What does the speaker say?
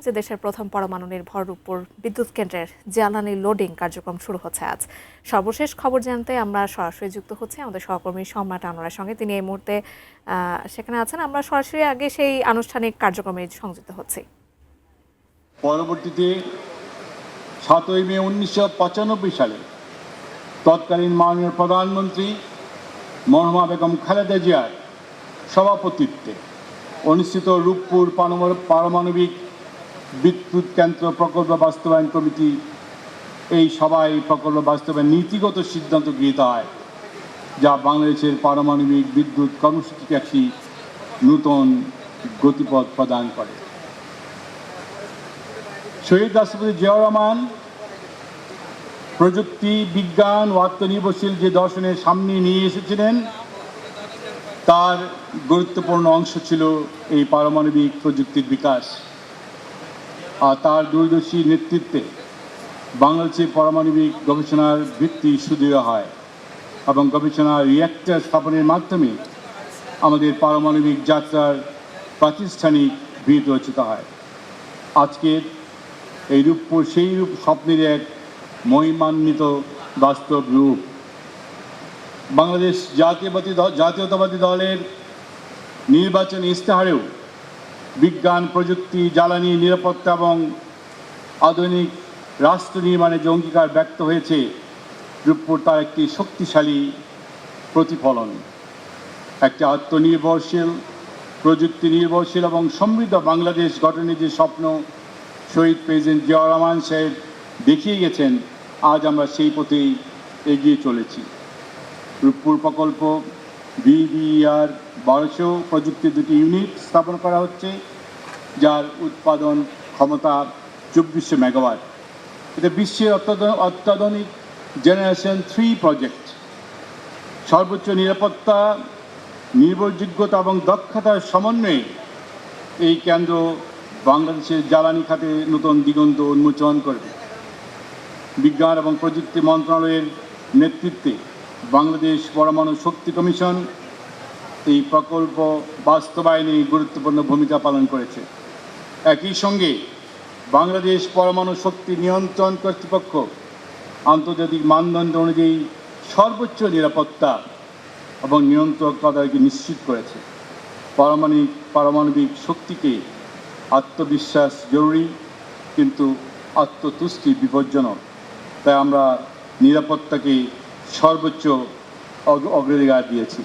যে দেশের প্রথম পরমাণু নির্ভর রূপপুর বিদ্যুৎ কেন্দ্রের জ্বালানি লোডিং কার্যক্রম শুরু হচ্ছে আজ। সর্বশেষ খবর জানতে আমরা সরাসরি যুক্ত হচ্ছি আমাদের সহকর্মী সম্রাট আনোয়ারের সঙ্গে। তিনি এই মুহূর্তে সেখানে আছেন। আমরা সরাসরি আগে সেই আনুষ্ঠানিক কার্যক্রমে সংযুক্ত হচ্ছি। পরবর্তীতে 7ই মে 1995 সালে তৎকালীন মাননীয় প্রধানমন্ত্রী মরহুমা বেগম খালেদা জিয়ার সভাপতিত্বে অনুষ্ঠিত রূপপুর পারমাণবিক বিদ্যুৎ কেন্দ্র প্রকল্প বাস্তবায়ন কমিটি এই সভায় প্রকল্প বাস্তবায়ন নীতিগত সিদ্ধান্ত গৃহীত হয়, যা বাংলাদেশের পারমাণবিক বিদ্যুৎ কর্মসূচিকে একটি নূতন গতিপথ প্রদান করে। শহীদ রাষ্ট্রপতি জিয়াউর রহমান প্রযুক্তি, বিজ্ঞান ও আত্মনির্ভরশীল যে দর্শনের সামনে নিয়ে এসেছিলেন, তার গুরুত্বপূর্ণ অংশ ছিল এই পারমাণবিক প্রযুক্তির বিকাশ। আর তার দূরদর্শী নেতৃত্বে বাংলাদেশের পারমাণবিক গবেষণার ভিত্তি সুদৃঢ় হয় এবং গবেষণা রিঅ্যাক্টর স্থাপনের মাধ্যমে আমাদের পারমাণবিক যাত্রার প্রাতিষ্ঠানিক ভিত রচিত হয়। আজকের এই রূপপুর সেই স্বপ্নের এক মহিমান্বিত বাস্তব রূপ। বাংলাদেশ জাতীয়তাবাদী দলের নির্বাচনী ইস্তেহারেও বিজ্ঞান, প্রযুক্তি, জ্বালানি, নিরাপত্তা এবং আধুনিক রাষ্ট্র নির্মাণে যে অঙ্গীকার ব্যক্ত হয়েছে, রূপপুর তার একটি শক্তিশালী প্রতিফলন। একটি আত্মনির্ভরশীল, প্রযুক্তি নির্ভরশীল এবং সমৃদ্ধ বাংলাদেশ গঠনের যে স্বপ্ন শহীদ প্রেসিডেন্ট জিয়াউর রহমান সাহেব দেখিয়ে গেছেন, আজ আমরা সেই পথেই এগিয়ে চলেছি। রূপপুর প্রকল্প VVER 1200 প্রযুক্তির 2টি ইউনিট স্থাপন করা হচ্ছে, যার উৎপাদন ক্ষমতা 2400 মেগাওয়াট। এটা বিশ্বের অত্যাধুনিক জেনারেশন 3 প্রজেক্ট। সর্বোচ্চ নিরাপত্তা, নির্ভরযোগ্যতা এবং দক্ষতার সমন্বয়ে এই কেন্দ্র বাংলাদেশের জ্বালানি খাতে নতুন দিগন্ত উন্মোচন করবে। বিজ্ঞান এবং প্রযুক্তি মন্ত্রণালয়ের নেতৃত্বে বাংলাদেশ পরমাণু শক্তি কমিশন এই প্রকল্প বাস্তবায়নে গুরুত্বপূর্ণ ভূমিকা পালন করেছে। একই সঙ্গে বাংলাদেশ পরমাণু শক্তি নিয়ন্ত্রণ কর্তৃপক্ষ আন্তর্জাতিক মানদণ্ড অনুযায়ী সর্বোচ্চ নিরাপত্তা এবং নিয়ন্ত্রণকে নিশ্চিত করেছে। পারমাণবিক শক্তিকে আত্মবিশ্বাস জরুরি, কিন্তু আত্মতুষ্টি বিপজ্জনক। তাই আমরা নিরাপত্তাকে সর্বোচ্চ অগ্রাধিকার দিয়েছি।